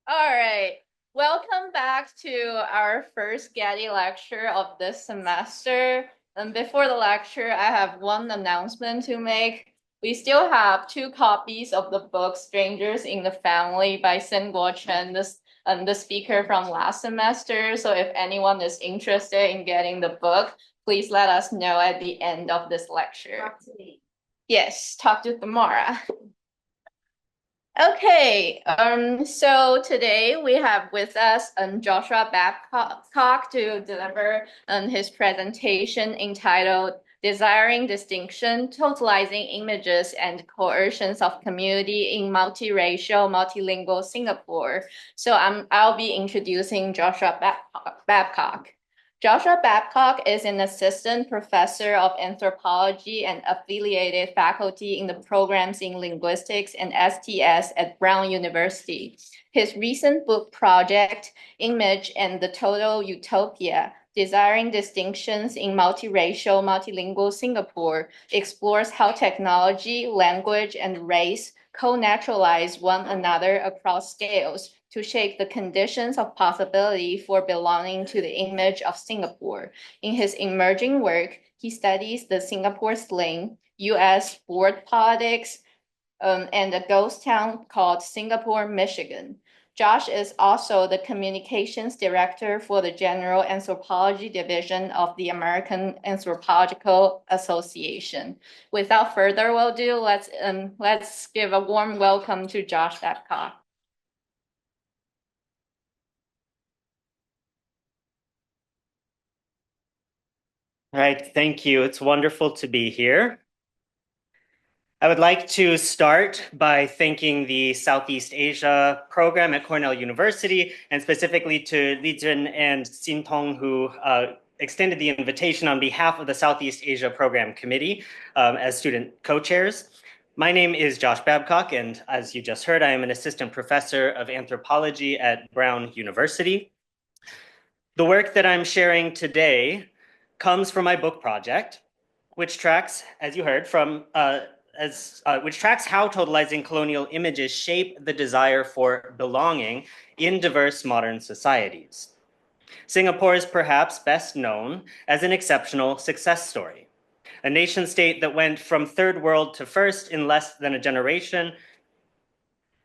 All right. Welcome back to our first Gatty lecture of this semester. And before the lecture, I have one announcement to make. We still have 2 copies of the book Strangers in the Family by Chun, the speaker from last semester. So if anyone is interested in getting the book, please let us know at the end of this lecture. Talk to me. Yes, talk to Tamara. Okay, so today we have with us Joshua Babcock to deliver his presentation entitled Desiring Distinction, Totalizing Images and Coercions of Community in Multiracial-Multilingual Singapore. So I'll be introducing Joshua Babcock. Joshua Babcock is an assistant professor of anthropology and affiliated faculty in the programs in linguistics and STS at Brown University. His recent book project, Image and the Total Utopia, Desiring Distinctions in Multiracial, Multilingual Singapore, explores how technology, language, and race co-naturalize one another across scales to shape the conditions of possibility for belonging to the image of Singapore. In his emerging work, he studies the Singapore slang, U.S. board politics, and a ghost town called Singapore, Michigan. Josh is also the communications director for the General Anthropology Division of the American Anthropological Association. Without further ado, let's give a warm welcome to Josh Babcock. All right, thank you. It's wonderful to be here. I would like to start by thanking the Southeast Asia program at Cornell University, and specifically to Li Jun and Xin Tong, who extended the invitation on behalf of the Southeast Asia Program Committee as student co-chairs. My name is Josh Babcock, and as you just heard, I am an assistant professor of anthropology at Brown University. The work that I'm sharing today comes from my book project, which tracks, as you heard, which tracks how totalizing colonial images shape the desire for belonging in diverse modern societies. Singapore is perhaps best known as an exceptional success story, a nation state that went from third world to first in less than a generation,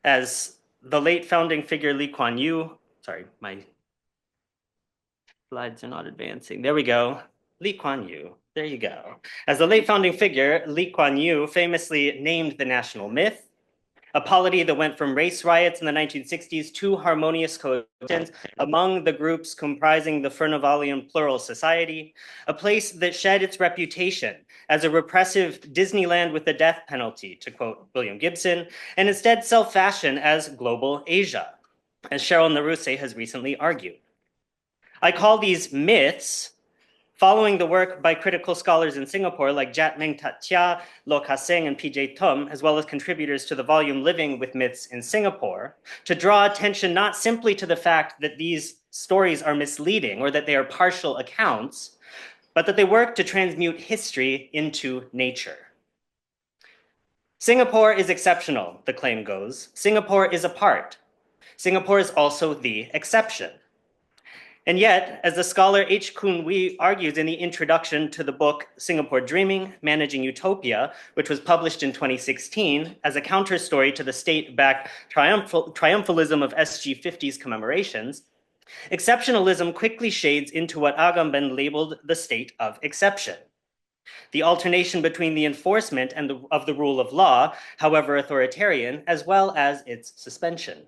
as the late founding figure Lee Kuan Yew, sorry, my slides are not advancing. There we go. Lee Kuan Yew. There you go. As the late founding figure, Lee Kuan Yew famously named the national myth, a polity that went from race riots in the 1960s to harmonious coexistence among the groups comprising the Furnivalian plural society, a place that shed its reputation as a repressive Disneyland with the death penalty, to quote William Gibson, and instead self-fashioned as global Asia, as Cheryl Naruse has recently argued. I call these myths, following the work by critical scholars in Singapore like Jat Meng Tat Tia, Lo Ka Seng, and P.J. Tum, as well as contributors to the volume Living with Myths in Singapore, to draw attention not simply to the fact that these stories are misleading or that they are partial accounts, but that they work to transmute history into nature. Singapore is exceptional, the claim goes. Singapore is apart. Singapore is also the exception. And yet, as the scholar H. Kun Wee argues in the introduction to the book Singapore Dreaming, Managing Utopia, which was published in 2016 as a counter-story to the state-backed triumphalism of SG50's commemorations, exceptionalism quickly shades into what Agamben labeled the state of exception. The alternation between the enforcement of the rule of law, however authoritarian, as well as its suspension.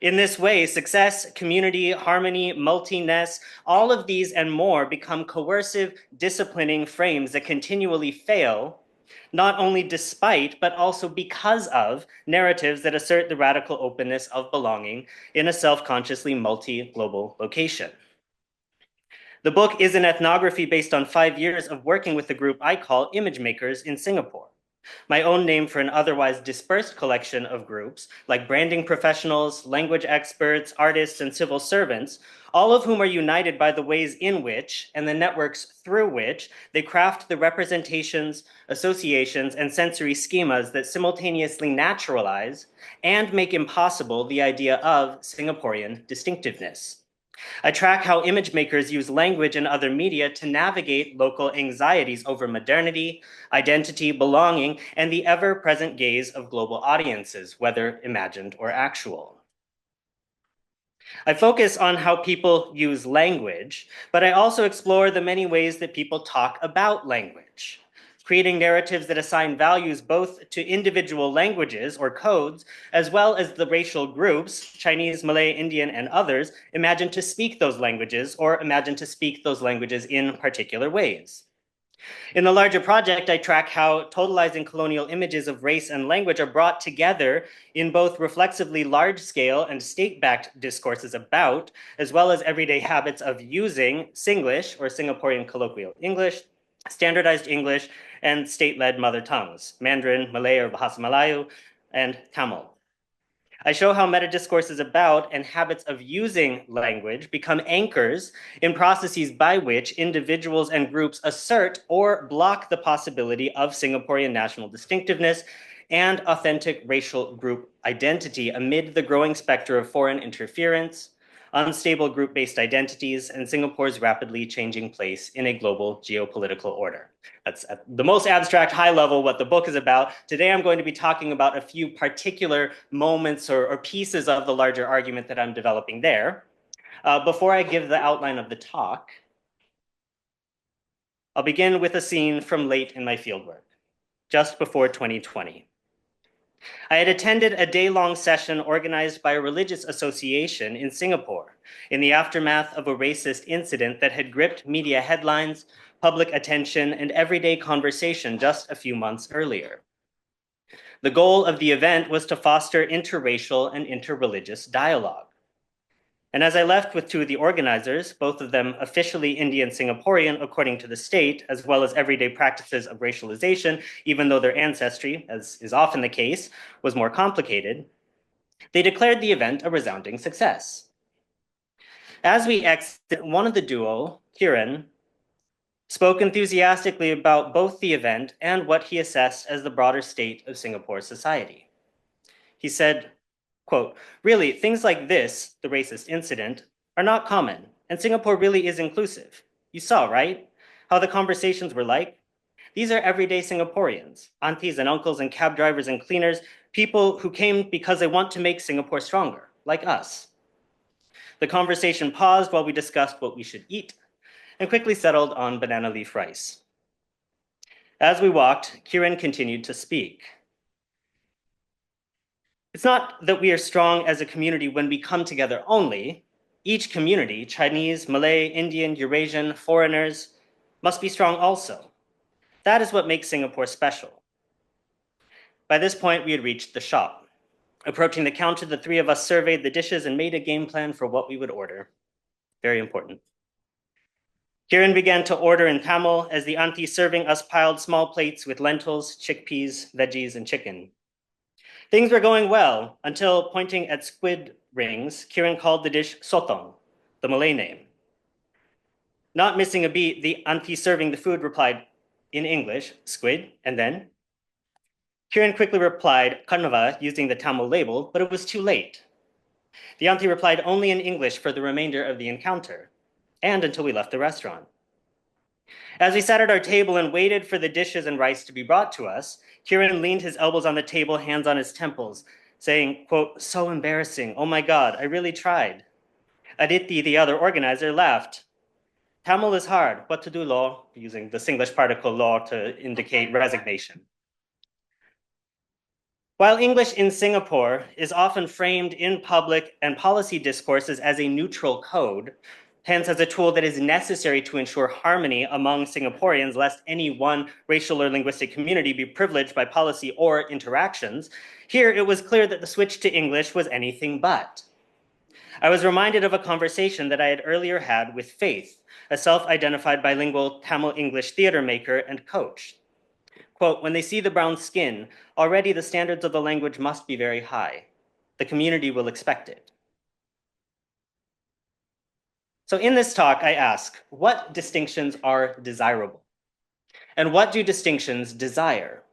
In this way, success, community, harmony, multiness, all of these and more become coercive, disciplining frames that continually fail, not only despite, but also because of narratives that assert the radical openness of belonging in a self-consciously multi-global location. The book is an ethnography based on 5 years of working with the group I call Image Makers in Singapore. my own name for an otherwise dispersed collection of groups, like branding professionals, language experts, artists, and civil servants, all of whom are united by the ways in which, and the networks through which, they craft the representations, associations, and sensory schemas that simultaneously naturalize and make impossible the idea of Singaporean distinctiveness. I track how image makers use language and other media to navigate local anxieties over modernity, identity, belonging, and the ever-present gaze of global audiences, whether imagined or actual. I focus on how people use language, but I also explore the many ways that people talk about language, creating narratives that assign values both to individual languages or codes, as well as the racial groups, Chinese, Malay, Indian, and others, imagined to speak those languages or imagined to speak those languages in particular ways. In the larger project, I track how totalizing colonial images of race and language are brought together in both reflexively large-scale and state-backed discourses about, as well as everyday habits of using Singlish, or Singaporean colloquial English, standardized English, and state-led mother tongues, Mandarin, Malay or Bahasa Melayu, and Tamil. I show how meta-discourses about and habits of using language become anchors in processes by which individuals and groups assert or block the possibility of Singaporean national distinctiveness and authentic racial group identity amid the growing specter of foreign interference, unstable group-based identities, and Singapore's rapidly changing place in a global geopolitical order. That's at the most abstract, high level what the book is about. Today, I'm going to be talking about a few particular moments or pieces of the larger argument that I'm developing there. Before I give the outline of the talk, I'll begin with a scene from late in my fieldwork, just before 2020. I had attended a day-long session organized by a religious association in Singapore in the aftermath of a racist incident that had gripped media headlines, public attention, and everyday conversation just a few months earlier. The goal of the event was to foster interracial and interreligious dialogue. And as I left with two of the organizers, both of them officially Indian Singaporean according to the state, as well as everyday practices of racialization, even though their ancestry, as is often the case, was more complicated, they declared the event a resounding success. As we exit, one of the duo, Kahin, spoke enthusiastically about both the event and what he assessed as the broader state of Singapore's society. He said, quote, "Really, things like this, the racist incident, are not common, and Singapore really is inclusive. You saw, right? How the conversations were like? These are everyday Singaporeans, aunties and uncles and cab drivers and cleaners, people who came because they want to make Singapore stronger, like us." The conversation paused while we discussed what we should eat, and quickly settled on banana leaf rice. As we walked, Kahin continued to speak. It's not that we are strong as a community when we come together only. Each community, Chinese, Malay, Indian, Eurasian, foreigners, must be strong also. That is what makes Singapore special. By this point, we had reached the shop. Approaching the counter, the three of us surveyed the dishes and made a game plan for what we would order. Very important. Kahin began to order in Tamil as the auntie serving us piled small plates with lentils, chickpeas, veggies, and chicken. Things were going well until, pointing at squid rings, Kahin called the dish sotong, the Malay name. Not missing a beat, the auntie serving the food replied in English, squid, and then Kahin quickly replied karnava using the Tamil label, but it was too late. The auntie replied only in English for the remainder of the encounter, and until we left the restaurant. As we sat at our table and waited for the dishes and rice to be brought to us, Kahin leaned his elbows on the table, hands on his temples, saying, quote, "So embarrassing. Oh my God, I really tried." Aditi, the other organizer, laughed. "Tamil is hard. What to do, law?" Using the Singlish particle law to indicate resignation. While English in Singapore is often framed in public and policy discourses as a neutral code, hence as a tool that is necessary to ensure harmony among Singaporeans, lest any one racial or linguistic community be privileged by policy or interactions, here it was clear that the switch to English was anything but. I was reminded of a conversation that I had earlier had with Faith, a self-identified bilingual Tamil English theater maker and coach. Quote, when they see the brown skin, already the standards of the language must be very high. The community will expect it. So in this talk, I ask, what distinctions are desirable? And what do distinctions desire?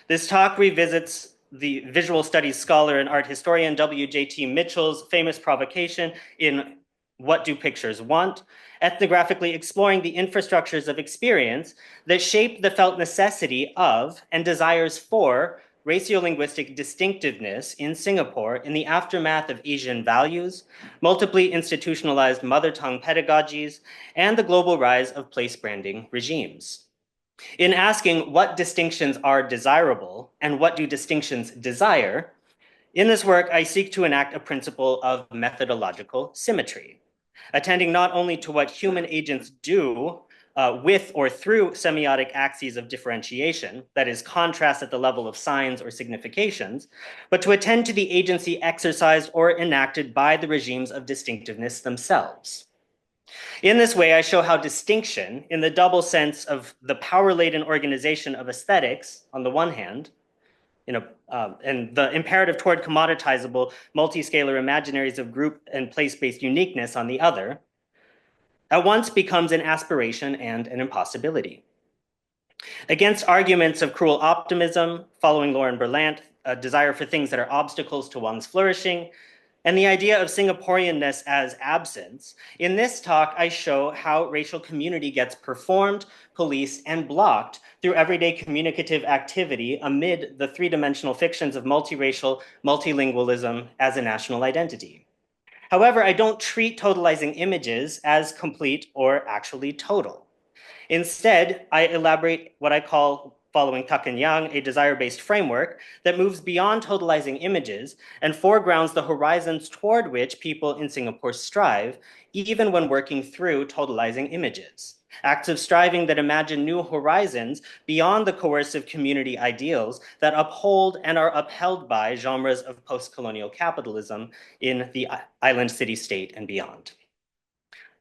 This talk revisits the visual studies scholar and art historian W.J.T. Mitchell's famous provocation in What Do Pictures Want?, ethnographically exploring the infrastructures of experience that shape the felt necessity of and desires for raciolinguistic distinctiveness in Singapore in the aftermath of Asian values, multiply institutionalized mother tongue pedagogies, and the global rise of place branding regimes. In asking what distinctions are desirable and what do distinctions desire, in this work, I seek to enact a principle of methodological symmetry, attending not only to what human agents do with or through semiotic axes of differentiation, that is, contrast at the level of signs or significations, but to attend to the agency exercised or enacted by the regimes of distinctiveness themselves. In this way, I show how distinction, in the double sense of the power-laden organization of aesthetics, on the one hand, and the imperative toward commoditizable, multi-scalar imaginaries of group and place-based uniqueness on the other, at once becomes an aspiration and an impossibility. Against arguments of cruel optimism, following Lauren Berlant, a desire for things that are obstacles to one's flourishing, and the idea of Singaporeanness-as-absence, in this talk, I show how racial community gets performed, policed, and blocked through everyday communicative activity amid the three-dimensional fictions of multiracial multilingualism as a national identity. However, I don't treat totalizing images as complete or actually total. Instead, I elaborate what I call, following Tuck and Young, a desire-based framework that moves beyond totalizing images and foregrounds the horizons toward which people in Singapore strive, even when working through totalizing images. Acts of striving that imagine new horizons beyond the coercive community ideals that uphold and are upheld by genres of postcolonial capitalism in the island city-state and beyond.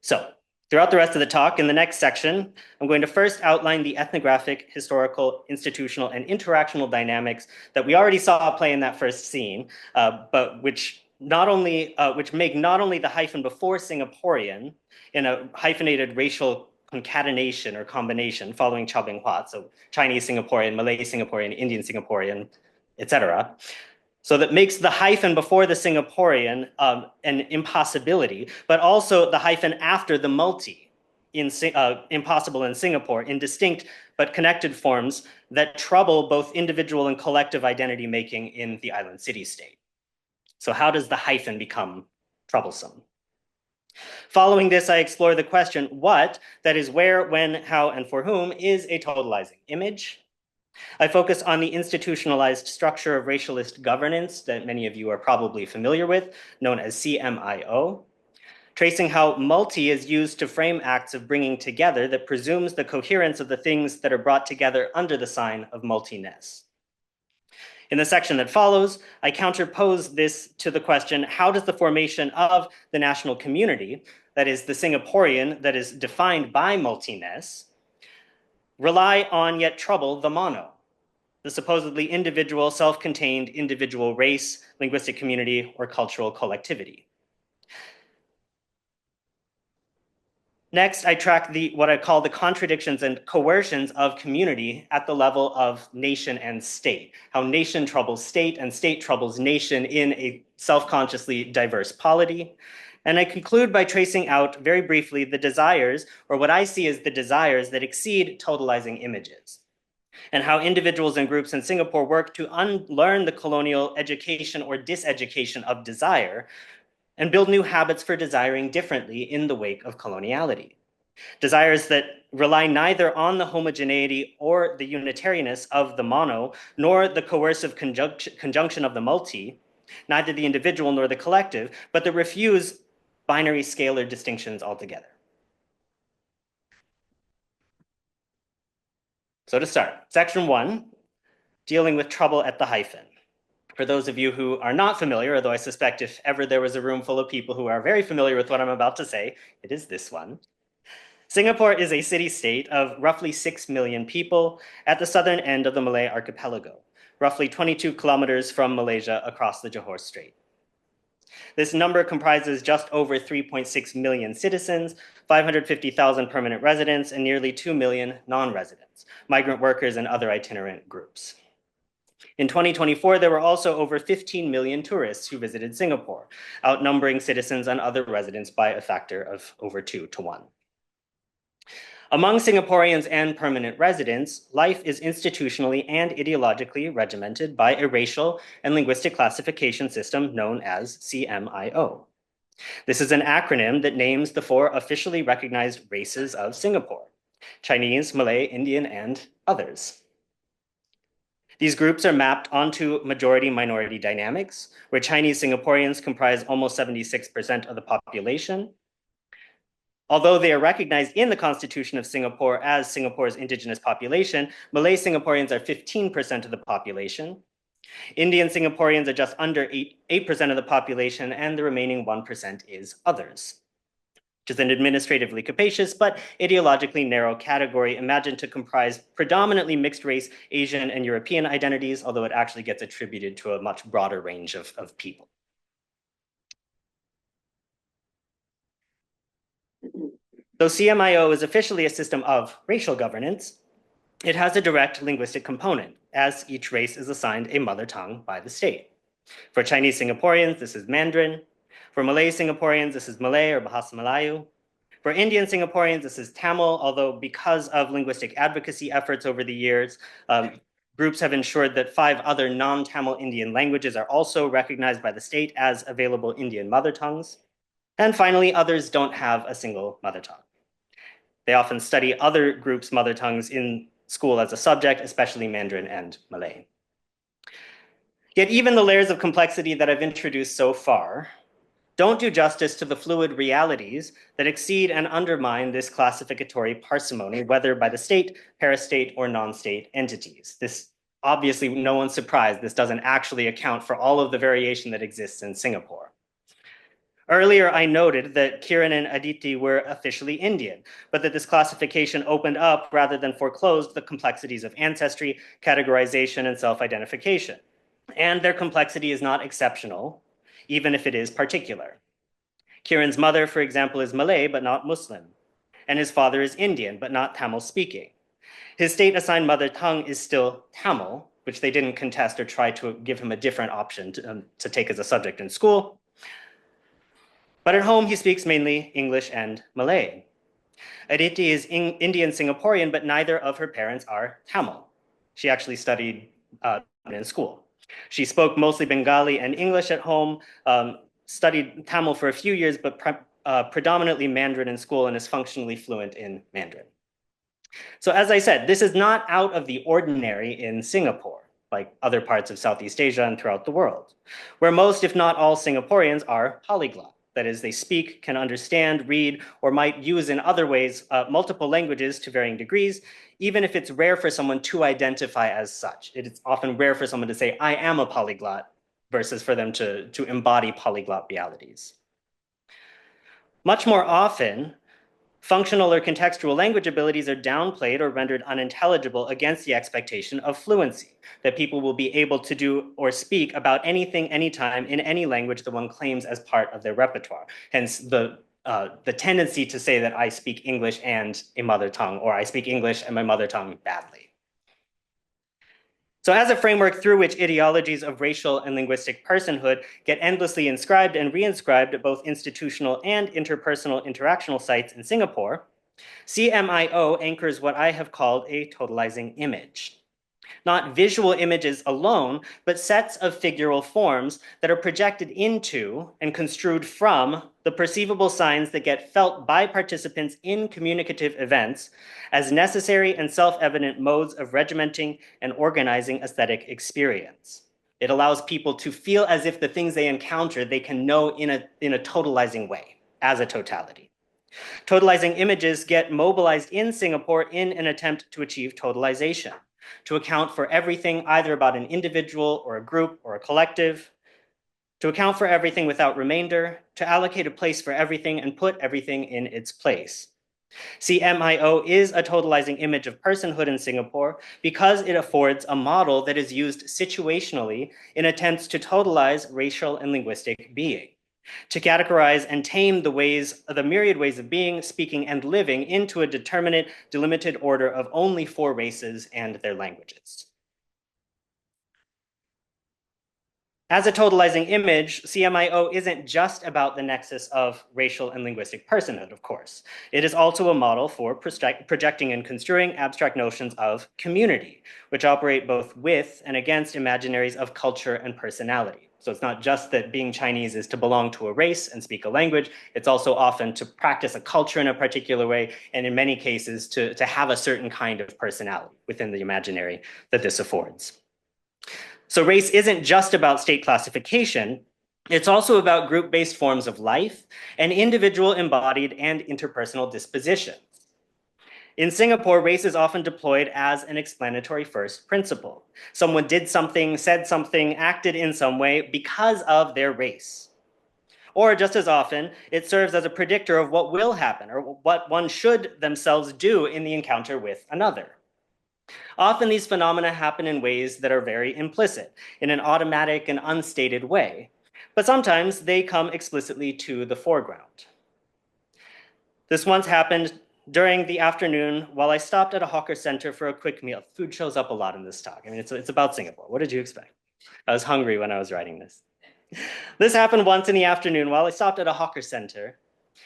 So, throughout the rest of the talk, in the next section, I'm going to first outline the ethnographic, historical, institutional, and interactional dynamics that we already saw play in that first scene, but which make not only the hyphen before Singaporean in a hyphenated racial concatenation or combination following Chow Bing Hua, so Chinese Singaporean, Malay Singaporean, Indian Singaporean, etc. So that makes the hyphen before the Singaporean an impossibility, but also the hyphen after the multi, impossible in Singapore, in distinct but connected forms that trouble both individual and collective identity making in the island city-state. So how does the hyphen become troublesome? Following this, I explore the question, what, that is where, when, how, and for whom, is a totalizing image? I focus on the institutionalized structure of racialist governance that many of you are probably familiar with, known as CMIO, tracing how multi is used to frame acts of bringing together that presumes the coherence of the things that are brought together under the sign of multiness. In the section that follows, I counterpose this to the question, how does the formation of the national community, that is the Singaporean that is defined by multiness, rely on yet trouble the mono, the supposedly individual, self-contained individual race, linguistic community, or cultural collectivity? Next, I track what I call the contradictions and coercions of community at the level of nation and state, how nation troubles state and state troubles nation in a self-consciously diverse polity. And I conclude by tracing out very briefly the desires, or what I see as the desires that exceed totalizing images, and how individuals and groups in Singapore work to unlearn the colonial education or diseducation of desire and build new habits for desiring differently in the wake of coloniality. Desires that rely neither on the homogeneity or the unitarianness of the mono, nor the coercive conjunction of the multi, neither the individual nor the collective, but that refuse binary scalar distinctions altogether. So to start, section 1, dealing with trouble at the hyphen. For those of you who are not familiar, although I suspect if ever there was a room full of people who are very familiar with what I'm about to say, it is this one. Singapore is a city-state of roughly 6 million people at the southern end of the Malay archipelago, roughly 22 kilometers from Malaysia across the Johor Strait. This number comprises just over 3.6 million citizens, 550,000 permanent residents, and nearly 2 million non-residents, migrant workers and other itinerant groups. In 2024, there were also over 15 million tourists who visited Singapore, outnumbering citizens and other residents by a factor of over 2 to 1. Among Singaporeans and permanent residents, life is institutionally and ideologically regimented by a racial and linguistic classification system known as CMIO. This is an acronym that names the 4 officially recognized races of Singapore: Chinese, Malay, Indian, and others. These groups are mapped onto majority-minority dynamics, where Chinese Singaporeans comprise almost 76% of the population. Although they are recognized in the Constitution of Singapore as Singapore's indigenous population, Malay Singaporeans are 15% of the population. Indian Singaporeans are just under 8% of the population, and the remaining 1% is others, which is an administratively capacious but ideologically narrow category imagined to comprise predominantly mixed-race Asian and European identities, although it actually gets attributed to a much broader range of people. Though CMIO is officially a system of racial governance, it has a direct linguistic component, as each race is assigned a mother tongue by the state. For Chinese Singaporeans, this is Mandarin. For Malay Singaporeans, this is Malay or Bahasa Melayu. For Indian Singaporeans, this is Tamil, although because of linguistic advocacy efforts over the years, groups have ensured that 5 other non-Tamil Indian languages are also recognized by the state as available Indian mother tongues. And finally, others don't have a single mother tongue. They often study other groups' mother tongues in school as a subject, especially Mandarin and Malay. Yet even the layers of complexity that I've introduced so far don't do justice to the fluid realities that exceed and undermine this classificatory parsimony, whether by the state, parastate, or non-state entities. This, obviously, no one's surprised, this doesn't actually account for all of the variation that exists in Singapore. Earlier, I noted that Kiran and Aditi were officially Indian, but that this classification opened up rather than foreclosed the complexities of ancestry, categorization, and self-identification. And their complexity is not exceptional, even if it is particular. Kiran's mother, for example, is Malay, but not Muslim. And his father is Indian, but not Tamil speaking. His state-assigned mother tongue is still Tamil, which they didn't contest or try to give him a different option to take as a subject in school. But at home, he speaks mainly English and Malay. Aditi is Indian Singaporean, but neither of her parents are Tamil. She actually studied in school. She spoke mostly Bengali and English at home, studied Tamil for a few years, but predominantly Mandarin in school, and is functionally fluent in Mandarin. So as I said, this is not out of the ordinary in Singapore, like other parts of Southeast Asia and throughout the world, where most, if not all, Singaporeans are polyglot. That is, they speak, can understand, read, or might use in other ways multiple languages to varying degrees, even if it's rare for someone to identify as such. It is often rare for someone to say, I am a polyglot, versus for them to embody polyglot realities. Much more often, functional or contextual language abilities are downplayed or rendered unintelligible against the expectation of fluency, that people will be able to do or speak about anything, anytime, in any language that one claims as part of their repertoire. Hence the tendency to say that I speak English and a mother tongue, or I speak English and my mother tongue badly. So as a framework through which ideologies of racial and linguistic personhood get endlessly inscribed and reinscribed at both institutional and interpersonal interactional sites in Singapore, CMIO anchors what I have called a totalizing image. Not visual images alone, but sets of figural forms that are projected into and construed from the perceivable signs that get felt by participants in communicative events as necessary and self-evident modes of regimenting and organizing aesthetic experience. It allows people to feel as if the things they encounter, they can know in a totalizing way, as a totality. Totalizing images get mobilized in Singapore in an attempt to achieve totalization, to account for everything either about an individual or a group or a collective, to account for everything without remainder, to allocate a place for everything and put everything in its place. CMIO is a totalizing image of personhood in Singapore because it affords a model that is used situationally in attempts to totalize racial and linguistic being, to categorize and tame the myriad ways of being, speaking, and living into a determinate, delimited order of only 4 races and their languages. As a totalizing image, CMIO isn't just about the nexus of racial and linguistic personhood, of course. It is also a model for projecting and construing abstract notions of community, which operate both with and against imaginaries of culture and personality. So it's not just that being Chinese is to belong to a race and speak a language, it's also often to practice a culture in a particular way, and in many cases to have a certain kind of personality within the imaginary that this affords. So race isn't just about state classification, it's also about group-based forms of life and individual embodied and interpersonal dispositions. In Singapore, race is often deployed as an explanatory first principle. Someone did something, said something, acted in some way because of their race. Or just as often, it serves as a predictor of what will happen or what one should themselves do in the encounter with another. Often these phenomena happen in ways that are very implicit, in an automatic and unstated way, but sometimes they come explicitly to the foreground. This once happened during the afternoon while I stopped at a hawker center for a quick meal. Food shows up a lot in this talk. I mean, it's about Singapore. What did you expect? I was hungry when I was writing this. This happened once in the afternoon while I stopped at a hawker center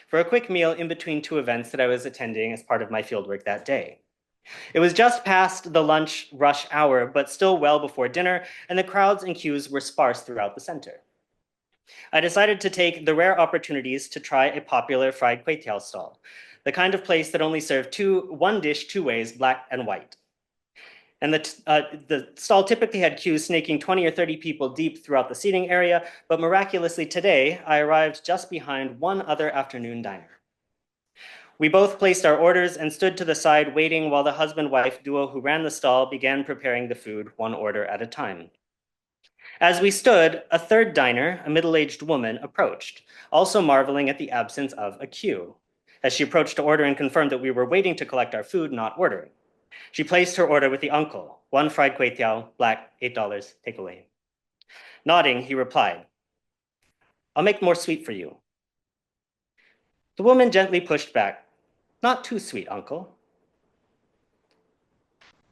for a quick meal in between 2 events that I was attending as part of my fieldwork that day. It was just past the lunch rush hour, but still well before dinner, and the crowds and queues were sparse throughout the center. I decided to take the rare opportunities to try a popular fried kway teow stall, the kind of place that only served one dish 2 ways, black and white. And the stall typically had queues snaking 20 or 30 people deep throughout the seating area, but miraculously today, I arrived just behind one other afternoon diner. We both placed our orders and stood to the side waiting while the husband-wife duo who ran the stall began preparing the food 1 order at a time. As we stood, a third diner, a middle-aged woman, approached, also marveling at the absence of a queue. As she approached to order and confirmed that we were waiting to collect our food, not ordering. She placed her order with the uncle, 1 fried kway teow, black, $8, takeaway. Nodding, he replied, "I'll make more sweet for you." The woman gently pushed back, "Not too sweet, uncle."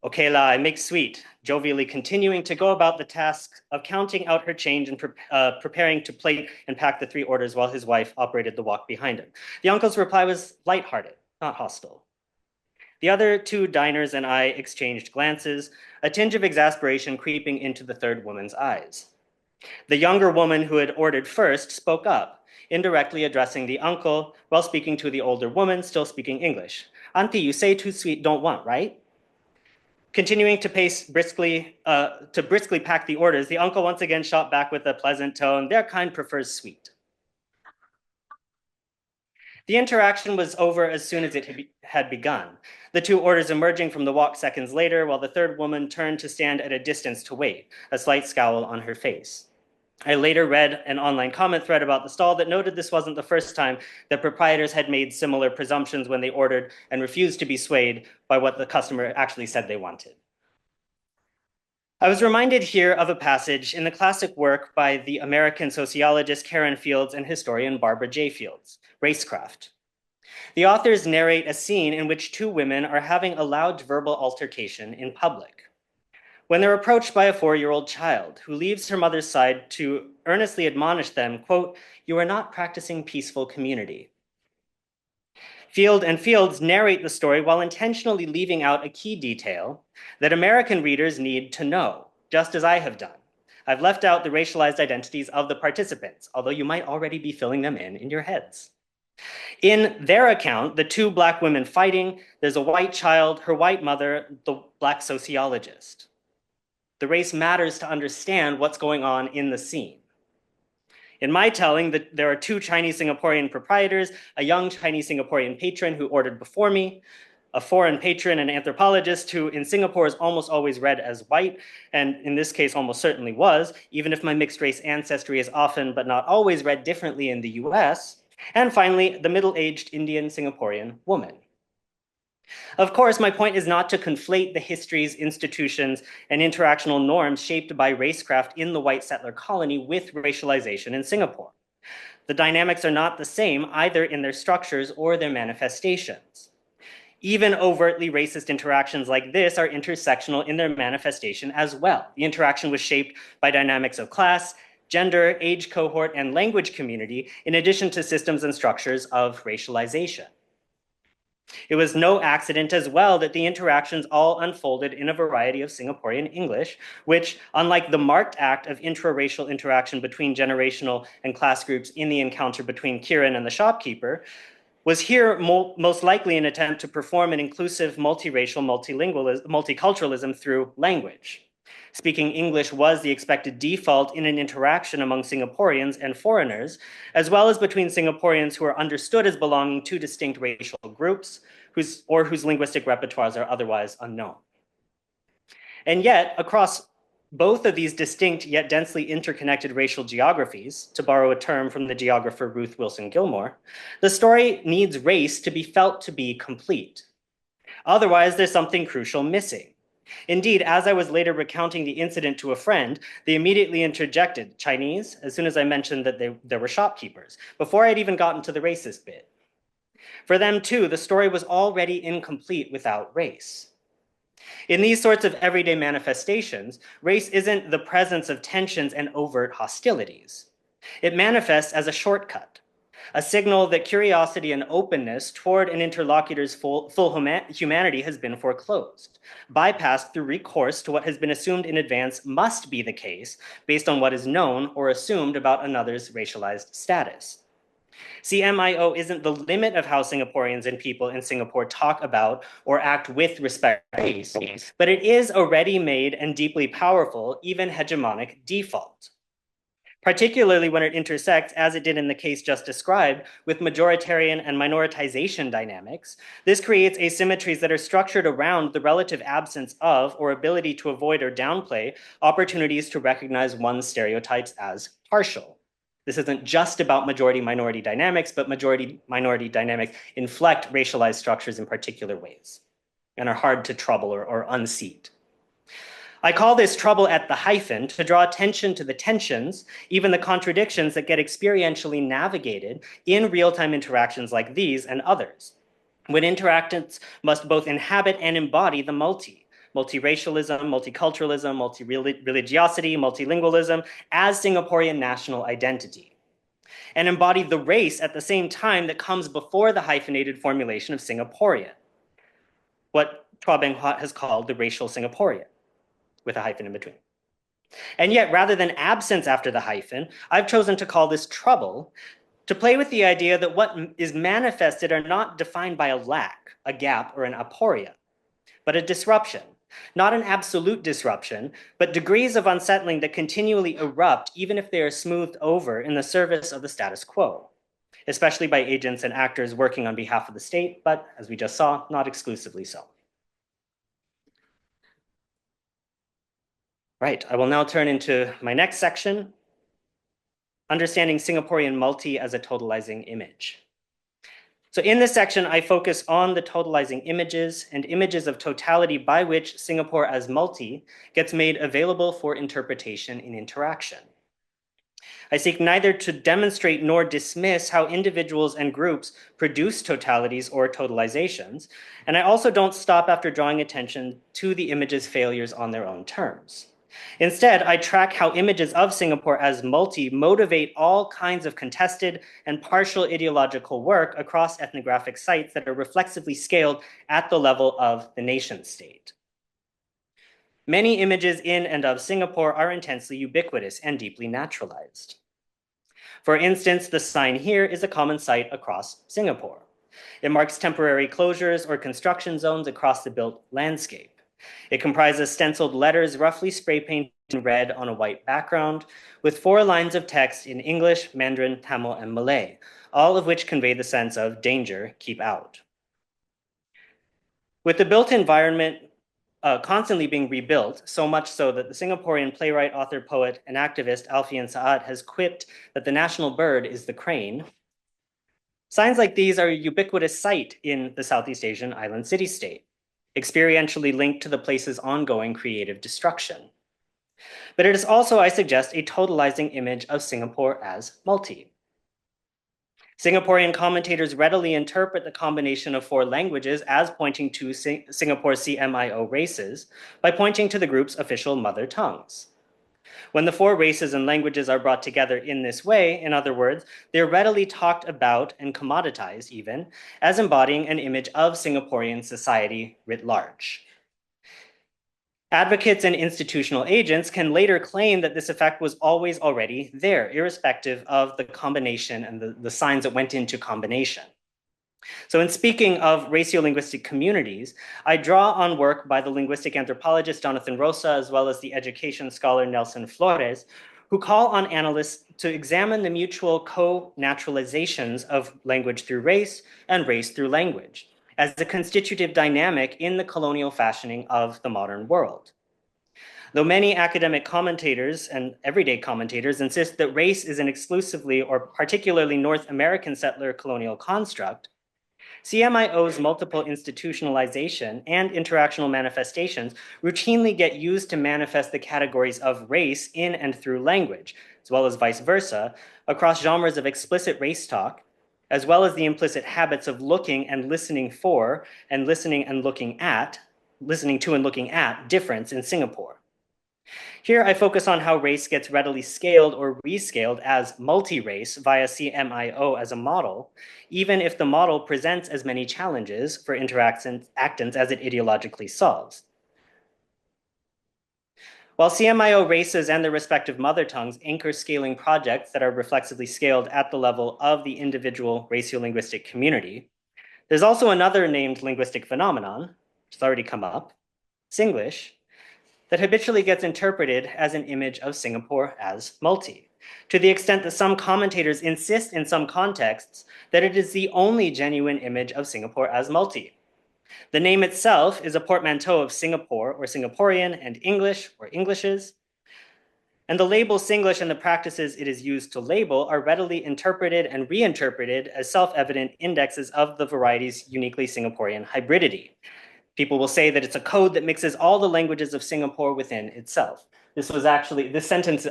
"Okay la, I make sweet," jovially continuing to go about the task of counting out her change and preparing to plate and pack the 3 orders while his wife operated the wok behind him. The uncle's reply was lighthearted, not hostile. The other 2 diners and I exchanged glances, a tinge of exasperation creeping into the third woman's eyes. The younger woman who had ordered first spoke up, indirectly addressing the uncle while speaking to the older woman, still speaking English. "Auntie, you say too sweet don't want, right?" Continuing to briskly pack the orders, the uncle once again shot back with a pleasant tone, "Their kind prefers sweet." The interaction was over as soon as it had begun, the 2 orders emerging from the wok seconds later, while the third woman turned to stand at a distance to wait, a slight scowl on her face. I later read an online comment thread about the stall that noted this wasn't the first time that proprietors had made similar presumptions when they ordered and refused to be swayed by what the customer actually said they wanted. I was reminded here of a passage in the classic work by the American sociologist Karen Fields and historian Barbara J. Fields, Racecraft. The authors narrate a scene in which 2 women are having a loud verbal altercation in public. When they're approached by a 4-year-old child who leaves her mother's side to earnestly admonish them, quote, "You are not practicing peaceful community." Fields narrate the story while intentionally leaving out a key detail that American readers need to know, just as I have done. I've left out the racialized identities of the participants, although you might already be filling them in your heads. In their account, the 2 Black women fighting, there's a white child, her white mother, the Black sociologist. The race matters to understand what's going on in the scene. In my telling, there are 2 Chinese Singaporean proprietors, a young Chinese Singaporean patron who ordered before me, a foreign patron and anthropologist who in Singapore is almost always read as white, and in this case almost certainly was, even if my mixed race ancestry is often but not always read differently in the US, and finally, the middle-aged Indian Singaporean woman. Of course, my point is not to conflate the histories, institutions, and interactional norms shaped by racecraft in the white settler colony with racialization in Singapore. The dynamics are not the same either in their structures or their manifestations. Even overtly racist interactions like this are intersectional in their manifestation as well. The interaction was shaped by dynamics of class, gender, age cohort, and language community, in addition to systems and structures of racialization. It was no accident as well that the interactions all unfolded in a variety of Singaporean English, which, unlike the marked act of intra-racial interaction between generational and class groups in the encounter between Kieran and the shopkeeper, was here most likely an attempt to perform an inclusive multiracial multiculturalism through language. Speaking English was the expected default in an interaction among Singaporeans and foreigners, as well as between Singaporeans who are understood as belonging to distinct racial groups whose linguistic repertoires are otherwise unknown. And yet, across both of these distinct yet densely interconnected racial geographies, to borrow a term from the geographer Ruth Wilson Gilmore, the story needs race to be felt to be complete. Otherwise, there's something crucial missing. Indeed, as I was later recounting the incident to a friend, they immediately interjected Chinese as soon as I mentioned that there were shopkeepers, before I'd even gotten to the racist bit. For them too, the story was already incomplete without race. In these sorts of everyday manifestations, race isn't the presence of tensions and overt hostilities. It manifests as a shortcut, a signal that curiosity and openness toward an interlocutor's full humanity has been foreclosed, bypassed through recourse to what has been assumed in advance must be the case based on what is known or assumed about another's racialized status. CMIO isn't the limit of how Singaporeans and people in Singapore talk about or act with respect to race, but it is a ready-made and deeply powerful, even hegemonic default. Particularly when it intersects, as it did in the case just described, with majoritarian and minoritization dynamics, this creates asymmetries that are structured around the relative absence of or ability to avoid or downplay opportunities to recognize one's stereotypes as partial. This isn't just about majority-minority dynamics, but majority-minority dynamics inflect racialized structures in particular ways and are hard to trouble or unseat. I call this trouble at the hyphen to draw attention to the tensions, even the contradictions that get experientially navigated in real-time interactions like these and others, when interactants must both inhabit and embody the multiracialism, multiculturalism, multireligiosity, multilingualism as Singaporean national identity, and embody the race at the same time that comes before the hyphenated formulation of Singaporean, what Chua has called the racial Singaporean, with a hyphen in between. And yet, rather than absence after the hyphen, I've chosen to call this trouble, to play with the idea that what is manifested are not defined by a lack, a gap, or an aporia, but a disruption. Not an absolute disruption, but degrees of unsettling that continually erupt even if they are smoothed over in the service of the status quo, especially by agents and actors working on behalf of the state, but as we just saw, not exclusively so. Right, I will now turn into my next section, understanding Singaporean multi as a totalizing image. So in this section, I focus on the totalizing images and images of totality by which Singapore as multi gets made available for interpretation in interaction. I seek neither to demonstrate nor dismiss how individuals and groups produce totalities or totalizations, and I also don't stop after drawing attention to the images' failures on their own terms. Instead, I track how images of Singapore as multi motivate all kinds of contested and partial ideological work across ethnographic sites that are reflexively scaled at the level of the nation state. Many images in and of Singapore are intensely ubiquitous and deeply naturalized. For instance, the sign here is a common sight across Singapore. It marks temporary closures or construction zones across the built landscape. It comprises stenciled letters roughly spray painted in red on a white background, with 4 lines of text in English, Mandarin, Tamil, and Malay, all of which convey the sense of danger, keep out. With the built environment constantly being rebuilt, so much so that the Singaporean playwright, author, poet, and activist Alfian Sa'at has quipped that the national bird is the crane, Signs like these are a ubiquitous sight in the Southeast Asian island city-state, experientially linked to the place's ongoing creative destruction. But it is also, I suggest, a totalizing image of Singapore as multi. Singaporean commentators readily interpret the combination of four languages as pointing to Singapore's CMIO races by pointing to the group's official mother tongues. When the four races and languages are brought together in this way, in other words, they're readily talked about and commoditized even as embodying an image of Singaporean society writ large. Advocates and institutional agents can later claim that this effect was always already there, irrespective of the combination and the signs that went into combination. So in speaking of raciolinguistic communities, I draw on work by the linguistic anthropologist Jonathan Rosa, as well as the education scholar Nelson Flores, who call on analysts to examine the mutual co-naturalizations of language through race and race through language as a constitutive dynamic in the colonial fashioning of the modern world. Though many academic commentators and everyday commentators insist that race is an exclusively or particularly North American settler colonial construct, CMIO's multiple institutionalization and interactional manifestations routinely get used to manifest the categories of race in and through language, as well as vice versa, across genres of explicit race talk, as well as the implicit habits of looking and listening for, and listening to and looking at difference in Singapore. Here I focus on how race gets readily scaled or rescaled as multi-race via CMIO as a model, even if the model presents as many challenges for interactants as it ideologically solves. While CMIO races and their respective mother tongues anchor scaling projects that are reflexively scaled at the level of the individual raciolinguistic community, there's also another named linguistic phenomenon, which has already come up, Singlish, that habitually gets interpreted as an image of Singapore as multi, to the extent that some commentators insist in some contexts that it is the only genuine image of Singapore as multi. The name itself is a portmanteau of Singapore or Singaporean and English or Englishes, and the label Singlish and the practices it is used to label are readily interpreted and reinterpreted as self-evident indexes of the variety's uniquely Singaporean hybridity. People will say that it's a code that mixes all the languages of Singapore within itself. This sentence,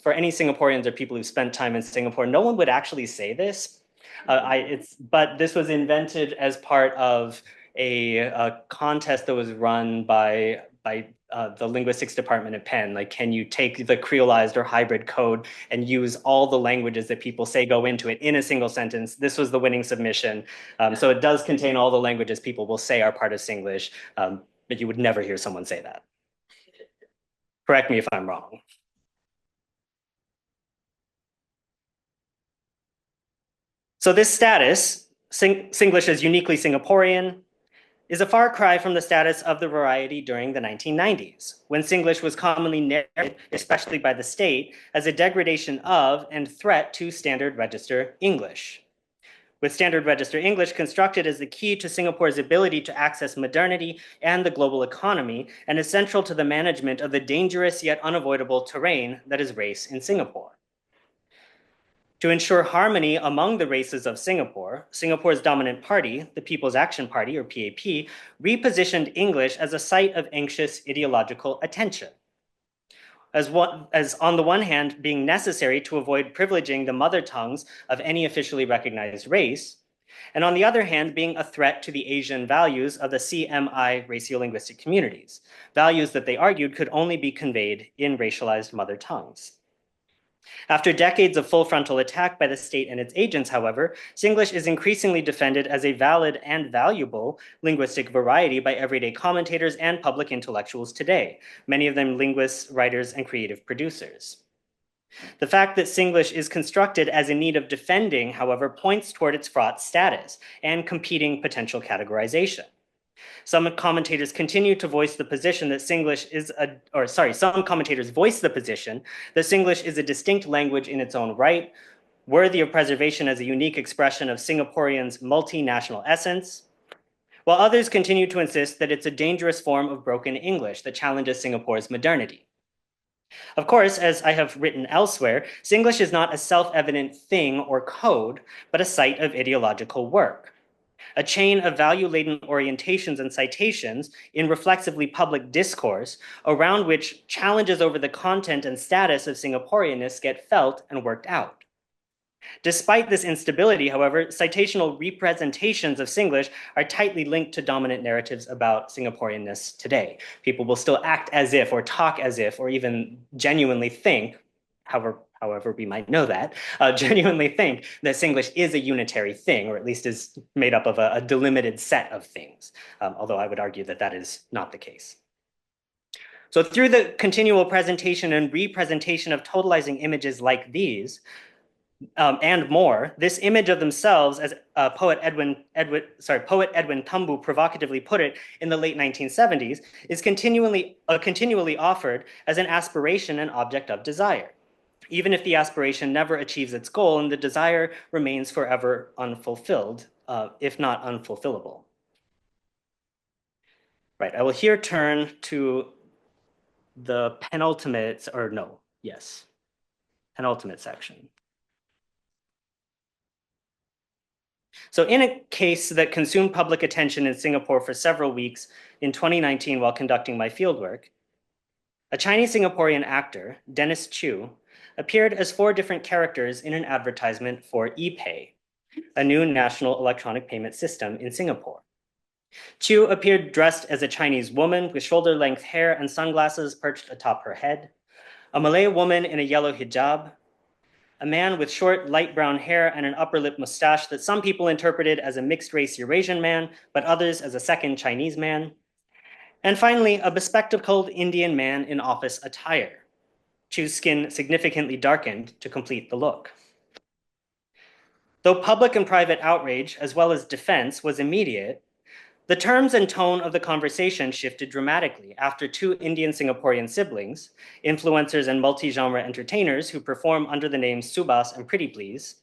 for any Singaporeans or people who've spent time in Singapore, no one would actually say this. But this was invented as part of a contest that was run by the linguistics department at Penn. Like, can you take the creolized or hybrid code and use all the languages that people say go into it in a single sentence? This was the winning submission. So it does contain all the languages people will say are part of Singlish, but you would never hear someone say that. Correct me if I'm wrong. So this status, Singlish as uniquely Singaporean, is a far cry from the status of the variety during the 1990s, when Singlish was commonly narrated, especially by the state, as a degradation of and threat to Standard Register English. With Standard Register English constructed as the key to Singapore's ability to access modernity and the global economy, and is central to the management of the dangerous yet unavoidable terrain that is race in Singapore. To ensure harmony among the races of Singapore, Singapore's dominant party, the People's Action Party, or PAP, repositioned English as a site of anxious ideological attention. As on the one hand, being necessary to avoid privileging the mother tongues of any officially recognized race, and on the other hand, being a threat to the Asian values of the CMI raciolinguistic communities, values that they argued could only be conveyed in racialized mother tongues. After decades of full frontal attack by the state and its agents, however, Singlish is increasingly defended as a valid and valuable linguistic variety by everyday commentators and public intellectuals today, many of them linguists, writers, and creative producers. The fact that Singlish is constructed as in need of defending, however, points toward its fraught status and competing potential categorization. Some commentators continue to voice the position that some commentators voice the position that Singlish is a distinct language in its own right, worthy of preservation as a unique expression of Singaporeans' multinational essence, while others continue to insist that it's a dangerous form of broken English that challenges Singapore's modernity. Of course, as I have written elsewhere, Singlish is not a self-evident thing or code, but a site of ideological work, a chain of value-laden orientations and citations in reflexively public discourse around which challenges over the content and status of Singaporeanness get felt and worked out. Despite this instability, however, citational representations of Singlish are tightly linked to dominant narratives about Singaporeanness today. People will still act as if, or talk as if, or even genuinely think, however we might know that, genuinely think that Singlish is a unitary thing, or at least is made up of a delimited set of things, although I would argue that that is not the case. So through the continual presentation and representation of totalizing images like these, and more, this image of themselves, as poet Edwin Thumbu provocatively put it in the late 1970s, is continually offered as an aspiration and object of desire, even if the aspiration never achieves its goal and the desire remains forever unfulfilled, if not unfulfillable. Right, I will here turn to the penultimate section. So in a case that consumed public attention in Singapore for several weeks in 2019 while conducting my fieldwork, a Chinese Singaporean actor, Dennis Chu, appeared as 4 different characters in an advertisement for ePay, a new national electronic payment system in Singapore. Chu appeared dressed as a Chinese woman with shoulder-length hair and sunglasses perched atop her head, a Malay woman in a yellow hijab, a man with short, light brown hair and an upper lip mustache that some people interpreted as a mixed-race Eurasian man, but others as a second Chinese man. And finally, a bespectacled Indian man in office attire, Chu's skin significantly darkened to complete the look. Though public and private outrage, as well as defense, was immediate, the terms and tone of the conversation shifted dramatically after 2 Indian Singaporean siblings, influencers and multi-genre entertainers who perform under the names Subas and Pretty Please,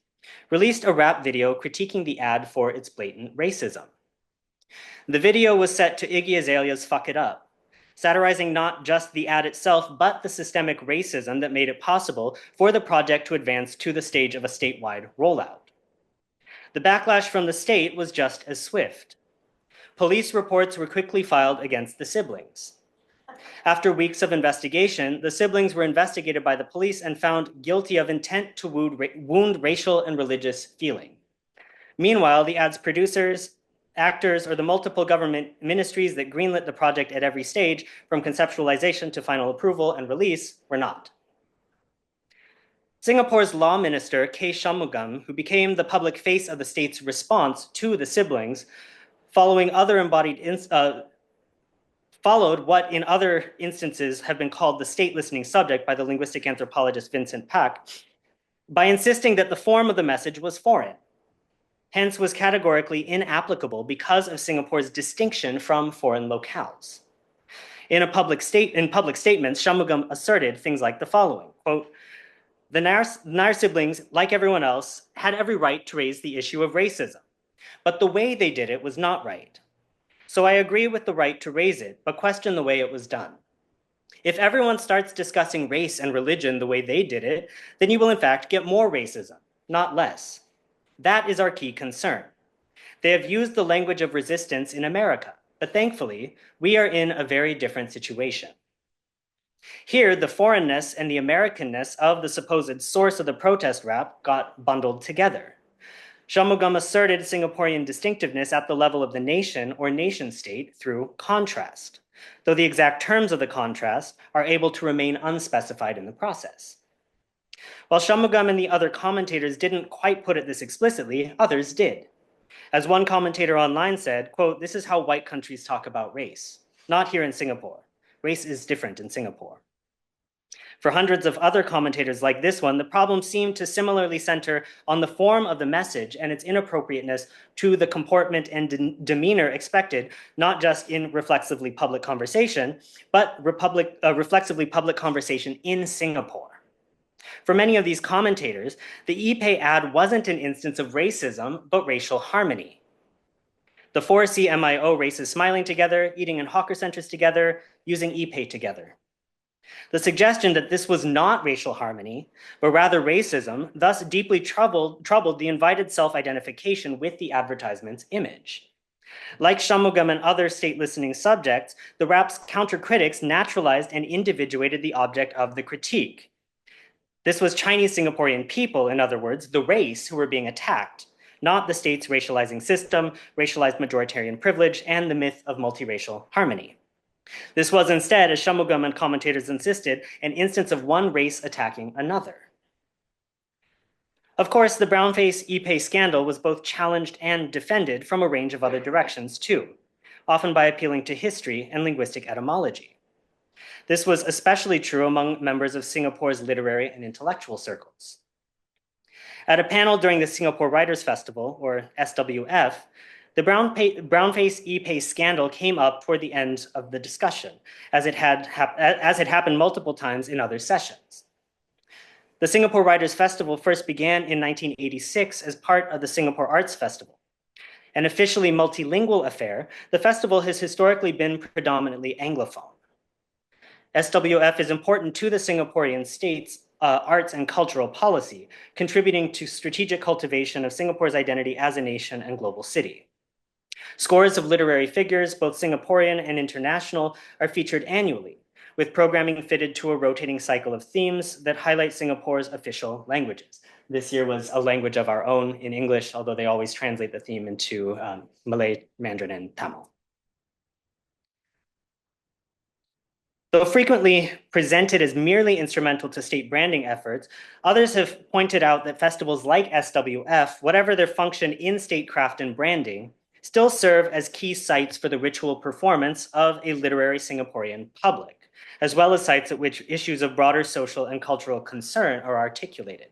released a rap video critiquing the ad for its blatant racism. The video was set to Iggy Azalea's Fuck It Up, satirizing not just the ad itself, but the systemic racism that made it possible for the project to advance to the stage of a statewide rollout. The backlash from the state was just as swift. Police reports were quickly filed against the siblings. After weeks of investigation, the siblings were investigated by the police and found guilty of intent to wound racial and religious feeling. Meanwhile, the ad's producers, actors, or the multiple government ministries that greenlit the project at every stage, from conceptualization to final approval and release, were not. Singapore's law minister, K. Shanmugam, who became the public face of the state's response to the siblings, followed what in other instances have been called the state listening subject by the linguistic anthropologist Vincent Pack, by insisting that the form of the message was foreign, hence was categorically inapplicable because of Singapore's distinction from foreign locales. In public statements, Shanmugam asserted things like the following, quote, the Nair siblings, like everyone else, had every right to raise the issue of racism. But the way they did it was not right. So I agree with the right to raise it, but question the way it was done. If everyone starts discussing race and religion the way they did it, then you will in fact get more racism, not less. That is our key concern. They have used the language of resistance in America, but thankfully, we are in a very different situation. Here, the foreignness and the Americanness of the supposed source of the protest rap got bundled together. Shanmugam asserted Singaporean distinctiveness at the level of the nation or nation-state through contrast, though the exact terms of the contrast are able to remain unspecified in the process. While Shanmugam and the other commentators didn't quite put it this explicitly, others did. As one commentator online said, quote, this is how white countries talk about race, not here in Singapore. Race is different in Singapore. For hundreds of other commentators like this one, the problem seemed to similarly center on the form of the message and its inappropriateness to the comportment and demeanor expected, not just in reflexively public conversation, but reflexively public conversation in Singapore. For many of these commentators, the ePay ad wasn't an instance of racism, but racial harmony. The 4CMIO races smiling together, eating in hawker centers together, using ePay together. The suggestion that this was not racial harmony, but rather racism, thus deeply troubled the invited self-identification with the advertisement's image. Like Shanmugam and other state-listening subjects, the rap's counter-critics naturalized and individuated the object of the critique. This was Chinese Singaporean people, in other words, the race who were being attacked, not the state's racializing system, racialized majoritarian privilege, and the myth of multiracial harmony. This was instead, as Shanmugam and commentators insisted, an instance of one race attacking another. Of course, the brownface Ipe scandal was both challenged and defended from a range of other directions too, often by appealing to history and linguistic etymology. This was especially true among members of Singapore's literary and intellectual circles. At a panel during the Singapore Writers' Festival, or SWF, the brownface Ipe scandal came up toward the end of the discussion, as it had happened multiple times in other sessions. The Singapore Writers' Festival first began in 1986 as part of the Singapore Arts Festival. An officially multilingual affair, the festival has historically been predominantly Anglophone. SWF is important to the Singaporean state's arts and cultural policy, contributing to strategic cultivation of Singapore's identity as a nation and global city. Scores of literary figures, both Singaporean and international, are featured annually, with programming fitted to a rotating cycle of themes that highlight Singapore's official languages. This year was a language of our own in English, although they always translate the theme into Malay, Mandarin, and Tamil. Though frequently presented as merely instrumental to state branding efforts, others have pointed out that festivals like SWF, whatever their function in statecraft and branding, still serve as key sites for the ritual performance of a literary Singaporean public, as well as sites at which issues of broader social and cultural concern are articulated.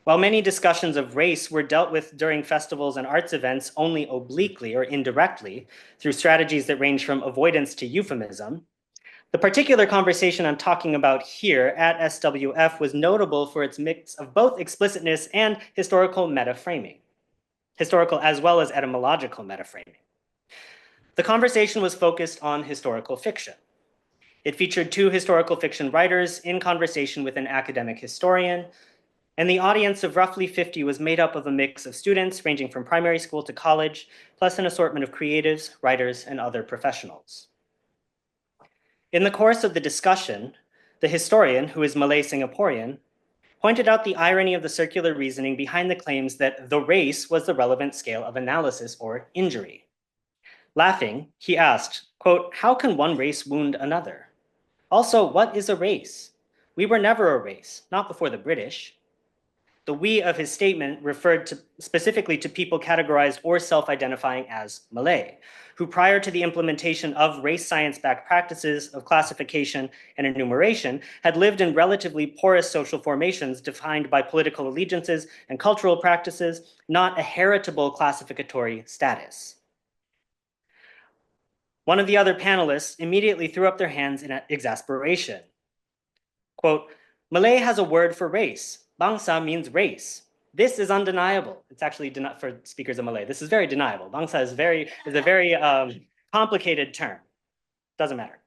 While many discussions of race were dealt with during festivals and arts events only obliquely or indirectly, through strategies that range from avoidance to euphemism, the particular conversation I'm talking about here at SWF was notable for its mix of both explicitness and historical meta-framing, historical as well as etymological meta-framing. The conversation was focused on historical fiction. It featured two historical fiction writers in conversation with an academic historian, and the audience of roughly 50 was made up of a mix of students ranging from primary school to college, plus an assortment of creatives, writers, and other professionals. In the course of the discussion, the historian, who is Malay Singaporean, pointed out the irony of the circular reasoning behind the claims that the race was the relevant scale of analysis or injury. Laughing, he asked, quote, "How can one race wound another? Also, what is a race? We were never a race, not before the British." The we of his statement referred specifically to people categorized or self-identifying as Malay, who prior to the implementation of race science-backed practices of classification and enumeration had lived in relatively porous social formations defined by political allegiances and cultural practices, not a heritable classificatory status. One of the other panelists immediately threw up their hands in exasperation. Quote, "Malay has a word for race. Bangsa means race. This is undeniable." It's actually, for speakers of Malay, this is very deniable. Bangsa is a very complicated term. Doesn't matter.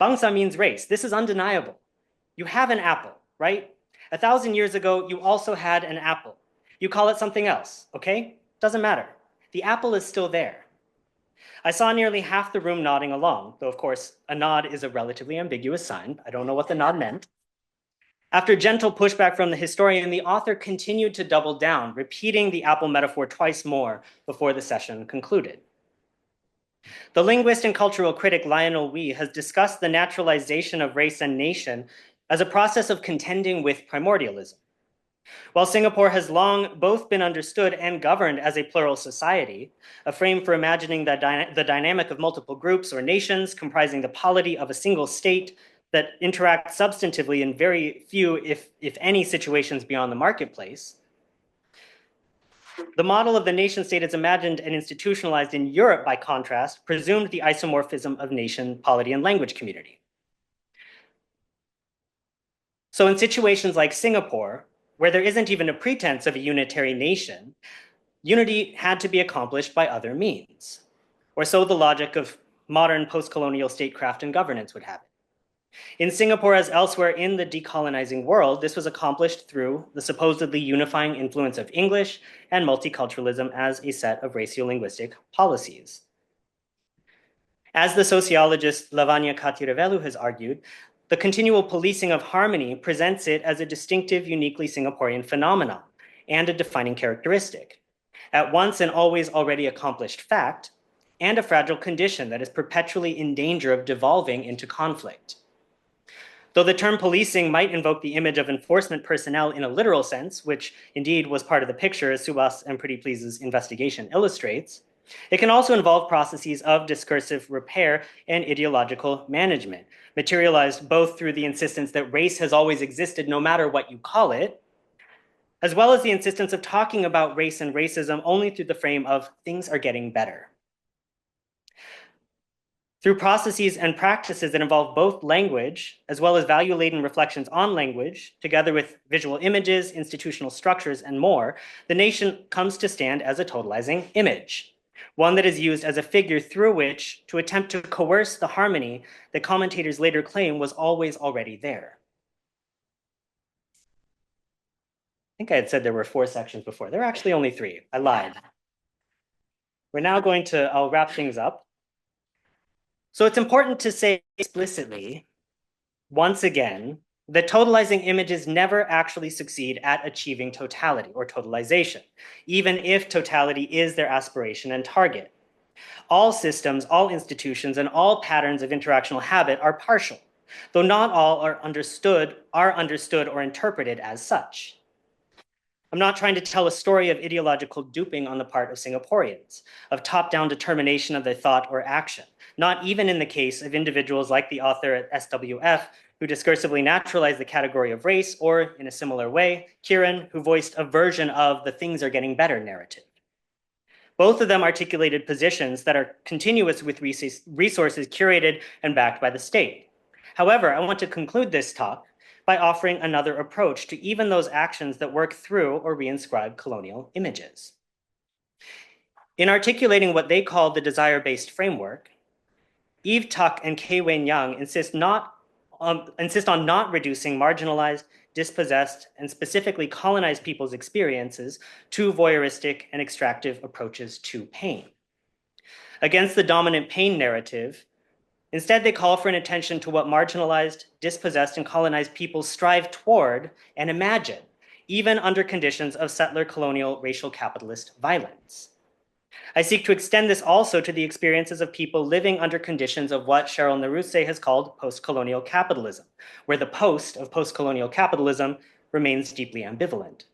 Bangsa means race. This is undeniable. You have an apple, right? 1,000 years ago, you also had an apple. You call it something else, okay? Doesn't matter. The apple is still there. I saw nearly half the room nodding along, though of course, a nod is a relatively ambiguous sign. I don't know what the nod meant. After gentle pushback from the historian, the author continued to double down, repeating the apple metaphor twice more before the session concluded. The linguist and cultural critic Lionel Wee has discussed the naturalization of race and nation as a process of contending with primordialism. While Singapore has long both been understood and governed as a plural society, a frame for imagining the dynamic of multiple groups or nations comprising the polity of a single state that interact substantively in very few, if any, situations beyond the marketplace. The model of the nation state as imagined and institutionalized in Europe, by contrast, presumed the isomorphism of nation, polity, and language community. So in situations like Singapore, where there isn't even a pretense of a unitary nation, unity had to be accomplished by other means. Or so the logic of modern postcolonial statecraft and governance would have it. In Singapore, as elsewhere in the decolonizing world, this was accomplished through the supposedly unifying influence of English and multiculturalism as a set of raciolinguistic policies. As the sociologist Lavanya Katirevelu has argued, the continual policing of harmony presents it as a distinctive, uniquely Singaporean phenomenon and a defining characteristic, at once an always already accomplished fact and a fragile condition that is perpetually in danger of devolving into conflict. Though the term policing might invoke the image of enforcement personnel in a literal sense, which indeed was part of the picture as Subhas and Pretty Please's investigation illustrates, it can also involve processes of discursive repair and ideological management, materialized both through the insistence that race has always existed no matter what you call it, as well as the insistence of talking about race and racism only through the frame of things are getting better. Through processes and practices that involve both language, as well as value-laden reflections on language, together with visual images, institutional structures, and more, the nation comes to stand as a totalizing image, one that is used as a figure through which to attempt to coerce the harmony that commentators later claim was always already there. I think I had said there were 4 sections before. There are actually only 3. I lied. We're now going to, I'll wrap things up. So it's important to say explicitly, once again, that totalizing images never actually succeed at achieving totality or totalization, even if totality is their aspiration and target. All systems, all institutions, and all patterns of interactional habit are partial, though not all are understood or interpreted as such. I'm not trying to tell a story of ideological duping on the part of Singaporeans, of top-down determination of their thought or action, not even in the case of individuals like the author at SWF, who discursively naturalized the category of race, or in a similar way, Kahin, who voiced a version of the things are getting better narrative. Both of them articulated positions that are continuous with resources curated and backed by the state. However, I want to conclude this talk by offering another approach to even those actions that work through or reinscribe colonial images. In articulating what they call the desire-based framework, Eve Tuck and Kay Wen Yang insist on not reducing marginalized, dispossessed, and specifically colonized people's experiences to voyeuristic and extractive approaches to pain. Against the dominant pain narrative, instead, they call for an attention to what marginalized, dispossessed, and colonized peoples strive toward and imagine, even under conditions of settler colonial racial capitalist violence. I seek to extend this also to the experiences of people living under conditions of what Cheryl Naruse has called postcolonial capitalism, where the post of postcolonial capitalism remains deeply ambivalent.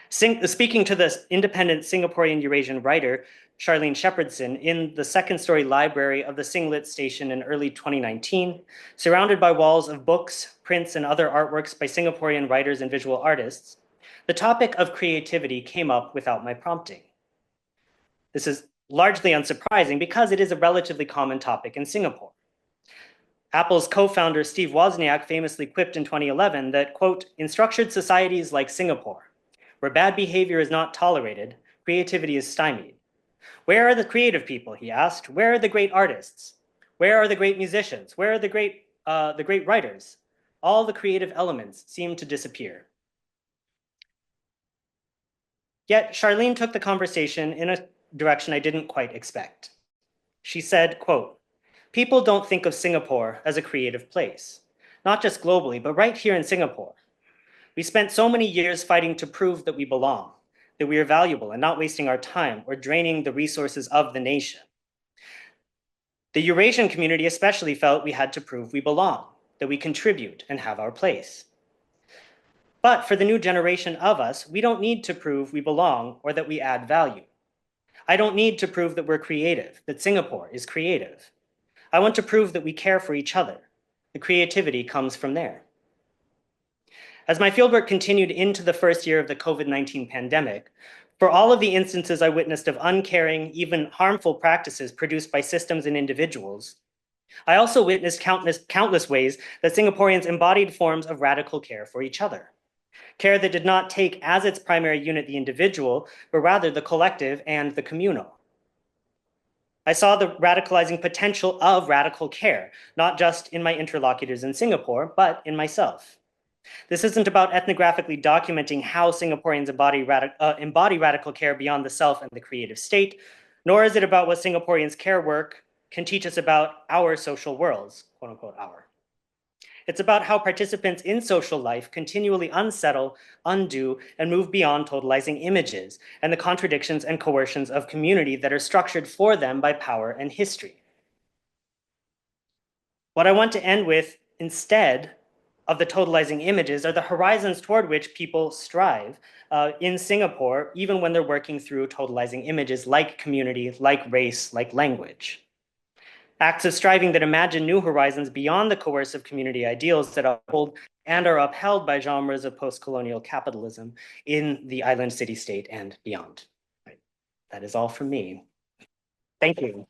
Speaking to the independent Singaporean Eurasian writer, Charlene Shepherdson, in the second-story library of the Singlet station in early 2019, surrounded by walls of books, prints, and other artworks by Singaporean writers and visual artists, the topic of creativity came up without my prompting. This is largely unsurprising because it is a relatively common topic in Singapore. Apple's co-founder Steve Wozniak famously quipped in 2011 that, quote, "In structured societies like Singapore, where bad behavior is not tolerated, creativity is stymied. Where are the creative people?" he asked. "Where are the great artists? Where are the great musicians? Where are the great writers? All the creative elements seem to disappear." Yet Charlene took the conversation in a direction I didn't quite expect. She said, quote, "People don't think of Singapore as a creative place, not just globally, but right here in Singapore. We spent so many years fighting to prove that we belong, that we are valuable and not wasting our time or draining the resources of the nation. The Eurasian community especially felt we had to prove we belong, that we contribute and have our place. But for the new generation of us, we don't need to prove we belong or that we add value. I don't need to prove that we're creative, that Singapore is creative. I want to prove that we care for each other. The creativity comes from there." As my fieldwork continued into the first year of the COVID-19 pandemic, for all of the instances I witnessed of uncaring, even harmful practices produced by systems and individuals, I also witnessed countless ways that Singaporeans embodied forms of radical care for each other. Care that did not take as its primary unit the individual, but rather the collective and the communal. I saw the radicalizing potential of radical care, not just in my interlocutors in Singapore, but in myself. This isn't about ethnographically documenting how Singaporeans embody radical care beyond the self and the creative state, nor is it about what Singaporeans' care work can teach us about our social worlds, quote unquote, our. It's about how participants in social life continually unsettle, undo, and move beyond totalizing images and the contradictions and coercions of community that are structured for them by power and history. What I want to end with instead of the totalizing images are the horizons toward which people strive in Singapore, even when they're working through totalizing images like community, like race, like language. Acts of striving that imagine new horizons beyond the coercive community ideals that uphold and are upheld by genres of postcolonial capitalism in the island city-state and beyond. That is all from me. Thank you.